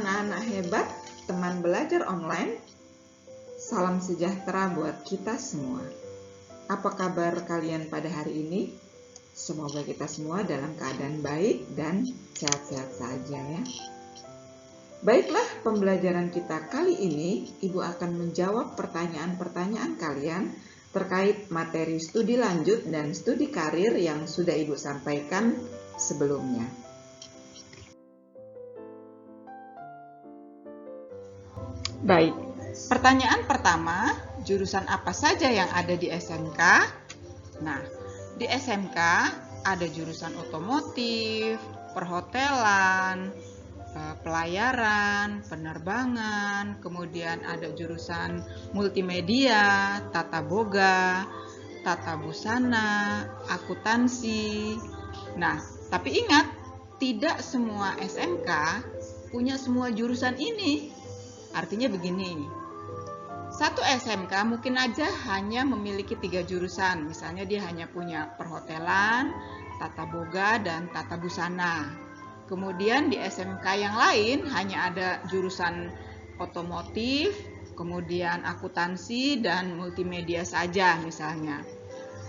anak-anak hebat, teman belajar online. Salam sejahtera buat kita semua. Apa kabar kalian pada hari ini? Semoga kita semua dalam keadaan baik dan sehat-sehat saja ya. Baiklah, pembelajaran kita kali ini, Ibu akan menjawab pertanyaan-pertanyaan kalian terkait materi studi lanjut dan studi karir yang sudah Ibu sampaikan sebelumnya. Baik, pertanyaan pertama, jurusan apa saja yang ada di SMK? Nah, di SMK ada jurusan otomotif, perhotelan, pelayaran, penerbangan, kemudian ada jurusan multimedia, tata boga, tata busana, akuntansi. Nah, tapi ingat, tidak semua SMK punya semua jurusan ini. Artinya begini, satu SMK mungkin aja hanya memiliki 3 jurusan. Misalnya dia hanya punya perhotelan, tata boga, dan tata busana. Kemudian di SMK yang lain hanya ada jurusan otomotif, kemudian akuntansi, dan multimedia saja misalnya.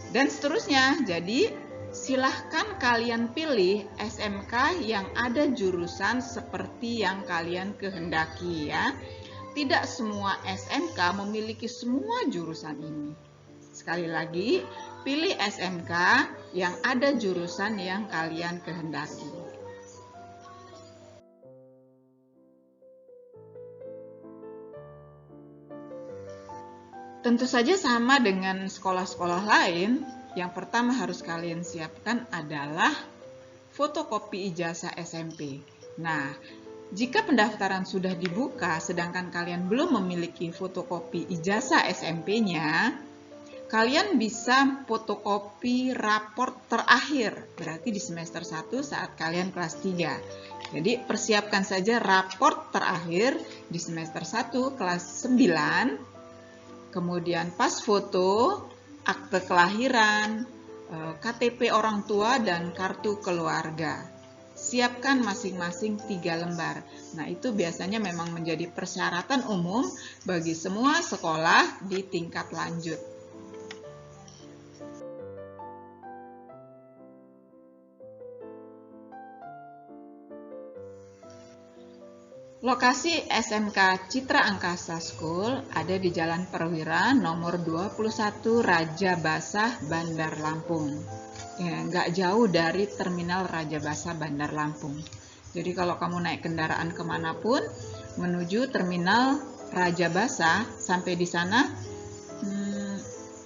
Dan seterusnya, jadi silahkan kalian pilih SMK yang ada jurusan seperti yang kalian kehendaki ya. Tidak semua SMK memiliki semua jurusan ini. Sekali lagi, pilih SMK yang ada jurusan yang kalian kehendaki. Tentu saja sama dengan sekolah-sekolah lain, yang pertama harus kalian siapkan adalah fotokopi ijazah SMP. Nah, jika pendaftaran sudah dibuka sedangkan kalian belum memiliki fotokopi ijazah SMP-nya, kalian bisa fotokopi raport terakhir, berarti di semester 1 saat kalian kelas 3. Jadi persiapkan saja raport terakhir di semester 1 kelas 9, kemudian pas foto, akte kelahiran, KTP orang tua, dan kartu keluarga. Siapkan masing-masing 3 lembar. Nah, itu biasanya memang menjadi persyaratan umum bagi semua sekolah di tingkat lanjut. Lokasi SMK Citra Angkasa School ada di Jalan Perwira nomor 21 Raja Basah, Bandar Lampung. Nggak jauh dari Terminal Raja Basah, Bandar Lampung. Jadi kalau kamu naik kendaraan kemanapun menuju Terminal Raja Basah, sampai di sana,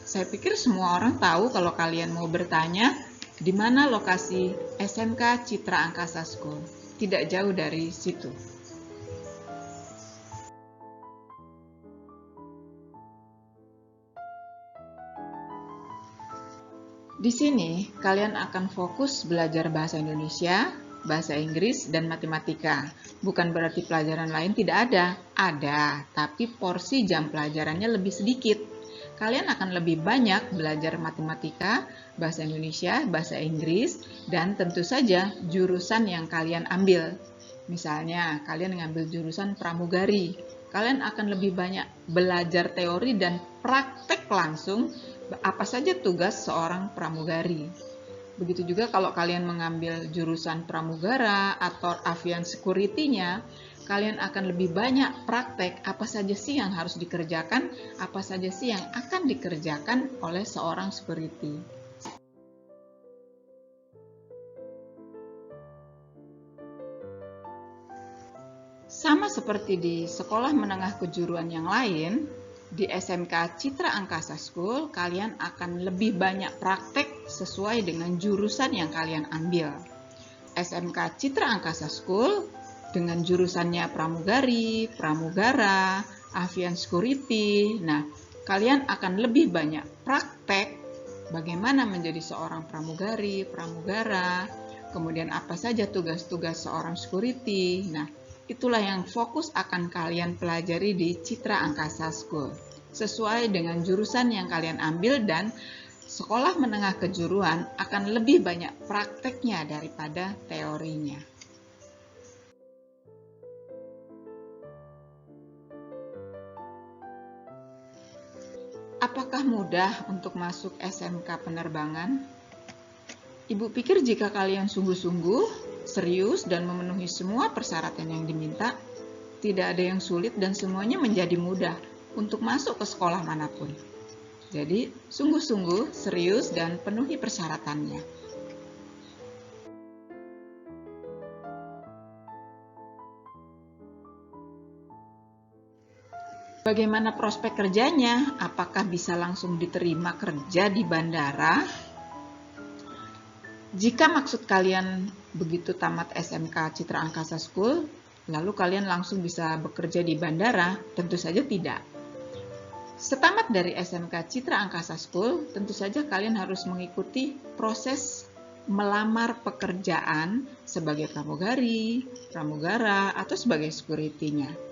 saya pikir semua orang tahu kalau kalian mau bertanya di mana lokasi SMK Citra Angkasa School. Tidak jauh dari situ. Di sini, kalian akan fokus belajar bahasa Indonesia, bahasa Inggris, dan matematika. Bukan berarti pelajaran lain tidak ada. Ada, tapi porsi jam pelajarannya lebih sedikit. Kalian akan lebih banyak belajar matematika, bahasa Indonesia, bahasa Inggris, dan tentu saja jurusan yang kalian ambil. Misalnya, kalian mengambil jurusan pramugari. Kalian akan lebih banyak belajar teori dan praktek langsung apa saja tugas seorang pramugari. Begitu juga kalau kalian mengambil jurusan pramugara atau avian security-nya, kalian akan lebih banyak praktek apa saja sih yang harus dikerjakan, apa saja sih yang akan dikerjakan oleh seorang security. Sama seperti di sekolah menengah kejuruan yang lain, di SMK Citra Angkasa School, kalian akan lebih banyak praktek sesuai dengan jurusan yang kalian ambil. SMK Citra Angkasa School dengan jurusannya pramugari, pramugara, avian security. Nah, kalian akan lebih banyak praktek bagaimana menjadi seorang pramugari, pramugara, kemudian apa saja tugas-tugas seorang security. Nah, itulah yang fokus akan kalian pelajari di Citra Angkasa School, sesuai dengan jurusan yang kalian ambil, dan sekolah menengah kejuruan akan lebih banyak prakteknya daripada teorinya. Apakah mudah untuk masuk SMK penerbangan? Ibu pikir jika kalian sungguh-sungguh, serius, dan memenuhi semua persyaratan yang diminta, tidak ada yang sulit dan semuanya menjadi mudah untuk masuk ke sekolah manapun. Jadi, sungguh-sungguh, serius, dan penuhi persyaratannya. Bagaimana prospek kerjanya? Apakah bisa langsung diterima kerja di bandara? Jika maksud kalian begitu tamat SMK Citra Angkasa School, lalu kalian langsung bisa bekerja di bandara? Tentu saja tidak. Setamat dari SMK Citra Angkasa School, tentu saja kalian harus mengikuti proses melamar pekerjaan sebagai pramugari, pramugara, atau sebagai security-nya.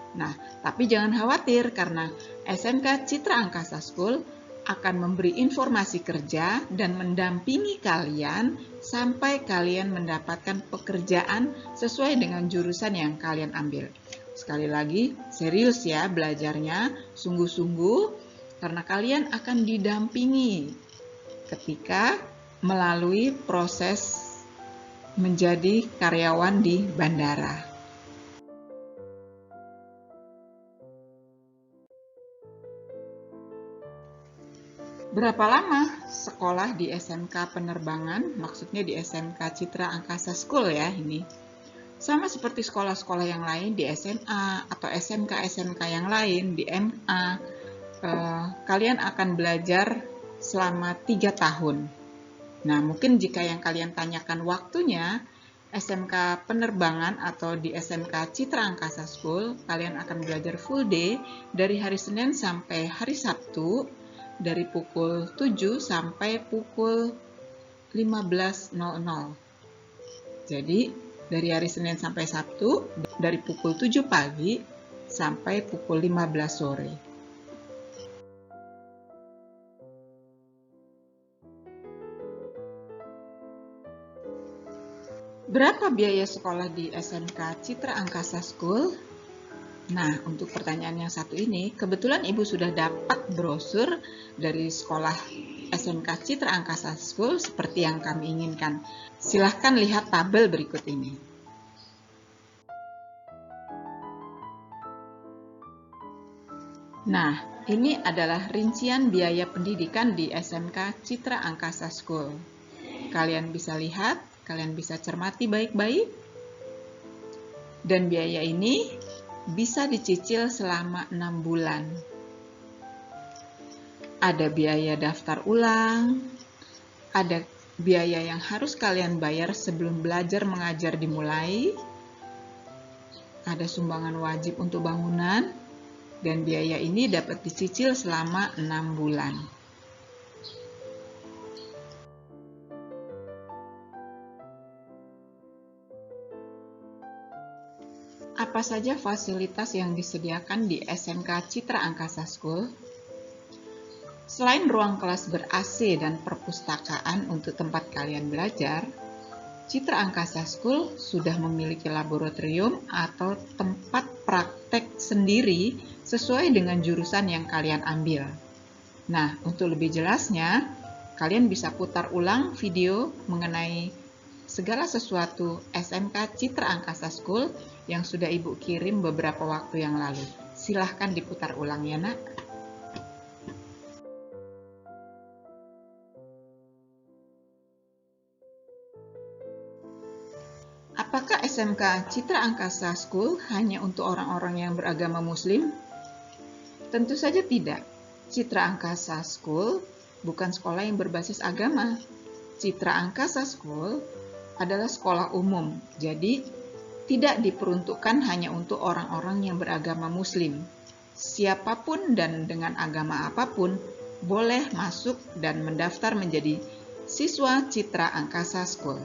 Nah, tapi jangan khawatir karena SMK Citra Angkasa School akan memberi informasi kerja dan mendampingi kalian sampai kalian mendapatkan pekerjaan sesuai dengan jurusan yang kalian ambil. Sekali lagi, serius ya belajarnya, sungguh-sungguh, karena kalian akan didampingi ketika melalui proses menjadi karyawan di bandara. Berapa lama sekolah di SMK penerbangan? Maksudnya di SMK Citra Angkasa School ya ini. Sama seperti sekolah-sekolah yang lain di SMA atau SMK-SMK yang lain di MA. Kalian akan belajar selama 3 tahun. Nah, mungkin jika yang kalian tanyakan waktunya, SMK penerbangan atau di SMK Citra Angkasa School, kalian akan belajar full day dari hari Senin sampai hari Sabtu, dari pukul 7 sampai pukul 15.00. Jadi, dari hari Senin sampai Sabtu, dari pukul 7 pagi sampai pukul 15 sore. Berapa biaya sekolah di SMK Citra Angkasa School? Nah, untuk pertanyaan yang satu ini, kebetulan Ibu sudah dapat brosur dari sekolah SMK Citra Angkasa School seperti yang kami inginkan. Silahkan lihat tabel berikut ini. Nah, ini adalah rincian biaya pendidikan di SMK Citra Angkasa School. Kalian bisa lihat, kalian bisa cermati baik-baik. Dan biaya ini bisa dicicil selama 6 bulan. Ada biaya daftar ulang, ada biaya yang harus kalian bayar sebelum belajar mengajar dimulai, ada sumbangan wajib untuk bangunan, dan biaya ini dapat dicicil selama 6 bulan. Apa saja fasilitas yang disediakan di SMK Citra Angkasa School? Selain ruang kelas ber-AC dan perpustakaan untuk tempat kalian belajar, Citra Angkasa School sudah memiliki laboratorium atau tempat praktek sendiri sesuai dengan jurusan yang kalian ambil. Nah, untuk lebih jelasnya, kalian bisa putar ulang video mengenai segala sesuatu SMK Citra Angkasa School yang sudah Ibu kirim beberapa waktu yang lalu. Silahkan diputar ulang ya, Nak. Apakah SMK Citra Angkasa School hanya untuk orang-orang yang beragama Muslim? Tentu saja tidak. Citra Angkasa School bukan sekolah yang berbasis agama. Citra Angkasa School adalah sekolah umum, jadi tidak diperuntukkan hanya untuk orang-orang yang beragama Muslim. Siapapun dan dengan agama apapun boleh masuk dan mendaftar menjadi siswa Citra Angkasa School.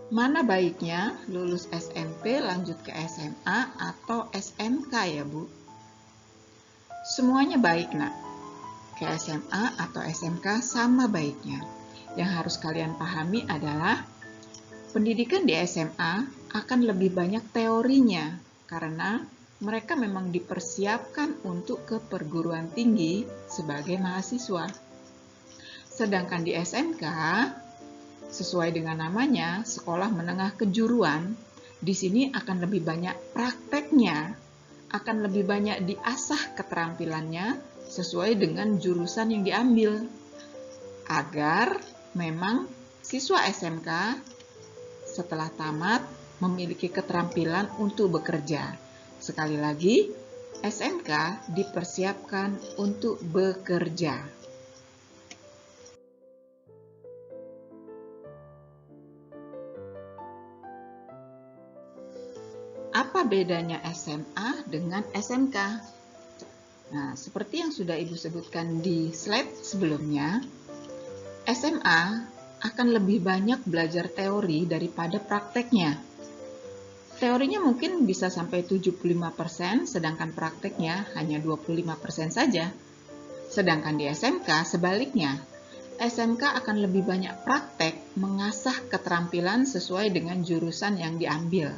Mana baiknya lulus SMP lanjut ke SMA atau SMK ya, Bu? Semuanya baik, Nak. Ke SMA atau SMK sama baiknya. Yang harus kalian pahami adalah pendidikan di SMA akan lebih banyak teorinya karena mereka memang dipersiapkan untuk ke perguruan tinggi sebagai mahasiswa. Sedangkan di SMK, sesuai dengan namanya, sekolah menengah kejuruan, di sini akan lebih banyak prakteknya, akan lebih banyak diasah keterampilannya sesuai dengan jurusan yang diambil. Agar memang siswa SMK setelah tamat memiliki keterampilan untuk bekerja. Sekali lagi, SMK dipersiapkan untuk bekerja. Apa bedanya SMA dengan SMK? Nah, seperti yang sudah Ibu sebutkan di slide sebelumnya, SMA akan lebih banyak belajar teori daripada prakteknya. Teorinya mungkin bisa sampai 75%, sedangkan prakteknya hanya 25% saja. Sedangkan di SMK sebaliknya, SMK akan lebih banyak praktek mengasah keterampilan sesuai dengan jurusan yang diambil.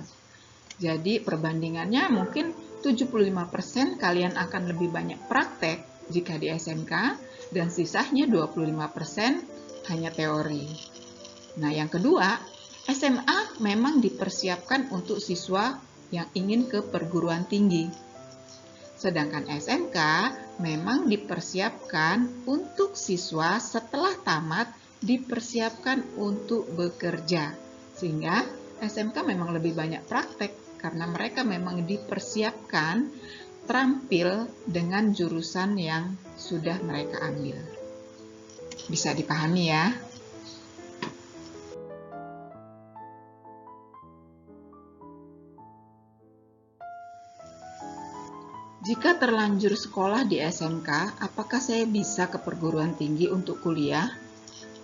Jadi perbandingannya mungkin 75% kalian akan lebih banyak praktek jika di SMK dan sisanya 25% hanya teori. Nah, yang kedua, SMA memang dipersiapkan untuk siswa yang ingin ke perguruan tinggi. Sedangkan SMK memang dipersiapkan untuk siswa setelah tamat dipersiapkan untuk bekerja. Sehingga SMK memang lebih banyak praktek karena mereka memang dipersiapkan terampil dengan jurusan yang sudah mereka ambil. Bisa dipahami ya? Jika terlanjur sekolah di SMK, apakah saya bisa ke perguruan tinggi untuk kuliah?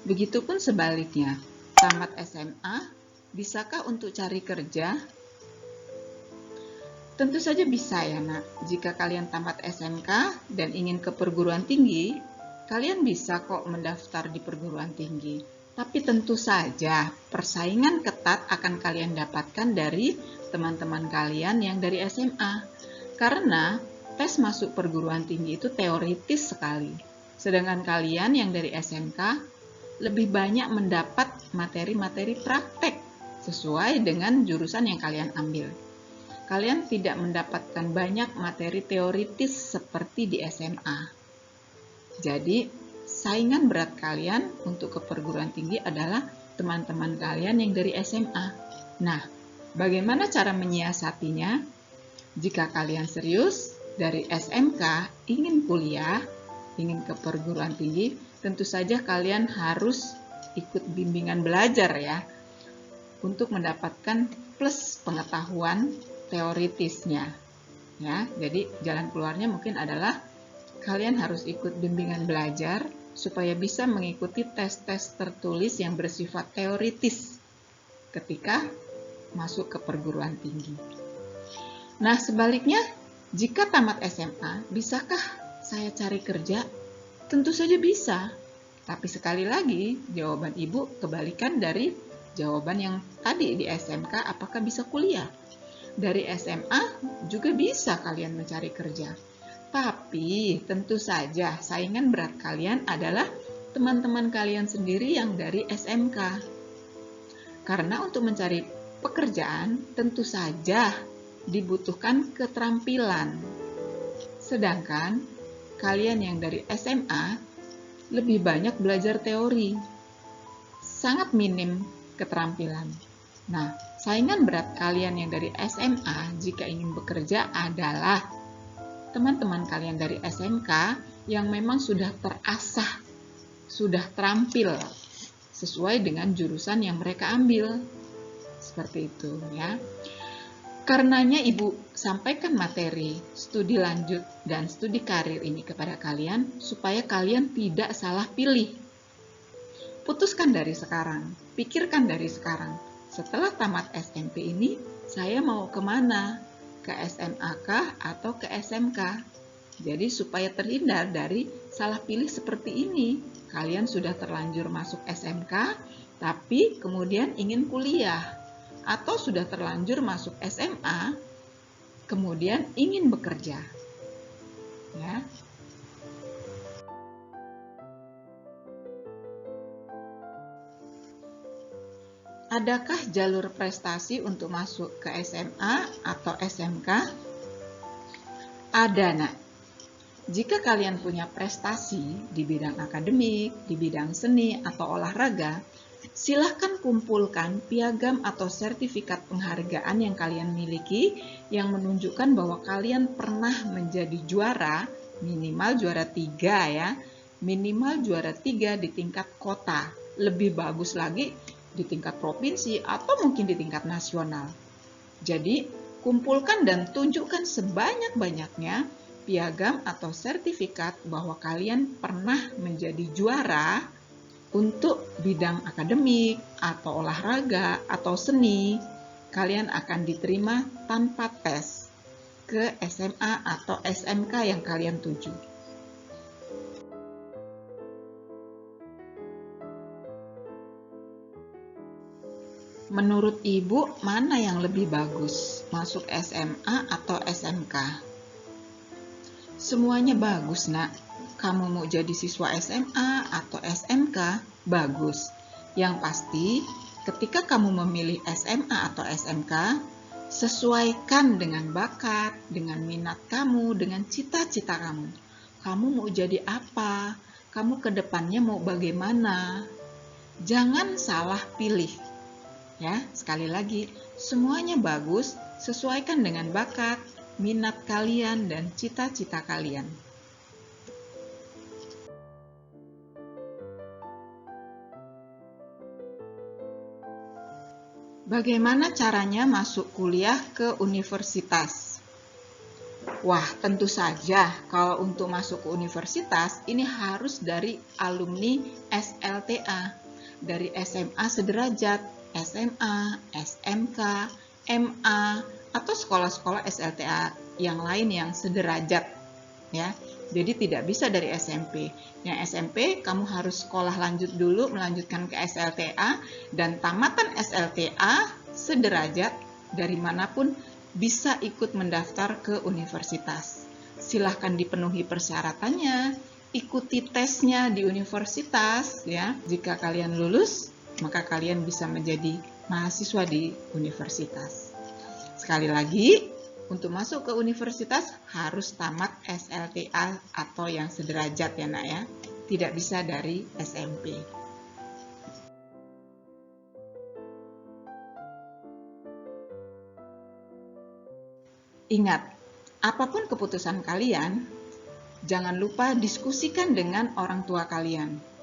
Begitupun sebaliknya, tamat SMA, bisakah untuk cari kerja? Tentu saja bisa ya nak, jika kalian tamat SMK dan ingin ke perguruan tinggi, kalian bisa kok mendaftar di perguruan tinggi. Tapi tentu saja persaingan ketat akan kalian dapatkan dari teman-teman kalian yang dari SMA. Karena tes masuk perguruan tinggi itu teoritis sekali. Sedangkan kalian yang dari SMK lebih banyak mendapat materi-materi praktek sesuai dengan jurusan yang kalian ambil. Kalian tidak mendapatkan banyak materi teoritis seperti di SMA. Jadi, saingan berat kalian untuk ke perguruan tinggi adalah teman-teman kalian yang dari SMA. Nah, bagaimana cara menyiasatinya? Jika kalian serius dari SMK ingin kuliah, ingin ke perguruan tinggi, tentu saja kalian harus ikut bimbingan belajar ya, untuk mendapatkan plus pengetahuan teoritisnya ya. Jadi jalan keluarnya mungkin adalah kalian harus ikut bimbingan belajar supaya bisa mengikuti tes-tes tertulis yang bersifat teoritis ketika masuk ke perguruan tinggi. Nah, sebaliknya, jika tamat SMA, bisakah saya cari kerja? Tentu saja bisa. Tapi sekali lagi, jawaban Ibu kebalikan dari jawaban yang tadi di SMK, apakah bisa kuliah? Dari SMA juga bisa kalian mencari kerja. Tapi tentu saja saingan berat kalian adalah teman-teman kalian sendiri yang dari SMK. Karena untuk mencari pekerjaan tentu saja dibutuhkan keterampilan. Sedangkan kalian yang dari SMA lebih banyak belajar teori. Sangat minim keterampilan. Nah, saingan berat kalian yang dari SMA jika ingin bekerja adalah teman-teman kalian dari SMK yang memang sudah terasah, sudah terampil sesuai dengan jurusan yang mereka ambil. Seperti itu ya. Karenanya Ibu sampaikan materi studi lanjut dan studi karir ini kepada kalian supaya kalian tidak salah pilih. Putuskan dari sekarang, pikirkan dari sekarang. Setelah tamat SMP ini, saya mau kemana? Ke SMA kah atau ke SMK? Jadi supaya terhindar dari salah pilih seperti ini. Kalian sudah terlanjur masuk SMK, tapi kemudian ingin kuliah. atau sudah terlanjur masuk SMA, kemudian ingin bekerja. Ya. Adakah jalur prestasi untuk masuk ke SMA atau SMK? Ada, Nak. Jika kalian punya prestasi di bidang akademik, di bidang seni, atau olahraga, silahkan kumpulkan piagam atau sertifikat penghargaan yang kalian miliki yang menunjukkan bahwa kalian pernah menjadi juara, minimal juara 3 ya, minimal juara 3 di tingkat kota, lebih bagus lagi di tingkat provinsi atau mungkin di tingkat nasional. Jadi, kumpulkan dan tunjukkan sebanyak-banyaknya piagam atau sertifikat bahwa kalian pernah menjadi juara untuk bidang akademik atau olahraga atau seni. Kalian akan diterima tanpa tes ke SMA atau SMK yang kalian tuju. Menurut Ibu, mana yang lebih bagus? Masuk SMA atau SMK? Semuanya bagus, Nak. Kamu mau jadi siswa SMA atau SMK? Bagus. Yang pasti, ketika kamu memilih SMA atau SMK, sesuaikan dengan bakat, dengan minat kamu, dengan cita-cita kamu. Kamu mau jadi apa? Kamu ke depannya mau bagaimana? Jangan salah pilih. Ya, sekali lagi, semuanya bagus, sesuaikan dengan bakat, minat kalian, dan cita-cita kalian. Bagaimana caranya masuk kuliah ke universitas? Wah, tentu saja kalau untuk masuk ke universitas, ini harus dari alumni SLTA, dari SMA sederajat, SMA, SMK, MA, atau sekolah-sekolah SLTA yang lain yang sederajat. Ya, jadi tidak bisa dari SMP. Yang SMP kamu harus sekolah lanjut dulu, melanjutkan ke SLTA, dan tamatan SLTA sederajat dari manapun bisa ikut mendaftar ke universitas. Silahkan dipenuhi persyaratannya, ikuti tesnya di universitas ya. Jika kalian lulus, maka kalian bisa menjadi mahasiswa di universitas. Sekali lagi, untuk masuk ke universitas harus tamat SLTA atau yang sederajat ya, Nak ya. Tidak bisa dari SMP. Ingat, apapun keputusan kalian, jangan lupa diskusikan dengan orang tua kalian.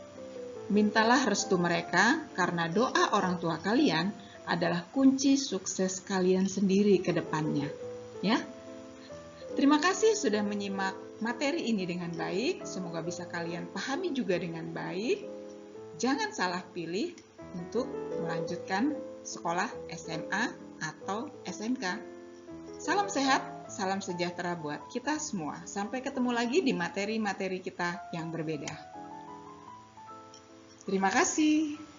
Mintalah restu mereka karena doa orang tua kalian adalah kunci sukses kalian sendiri ke depannya. Ya. Terima kasih sudah menyimak materi ini dengan baik. Semoga bisa kalian pahami juga dengan baik. Jangan salah pilih untuk melanjutkan sekolah SMA atau SMK. Salam sehat, salam sejahtera buat kita semua. Sampai ketemu lagi di materi-materi kita yang berbeda. Terima kasih.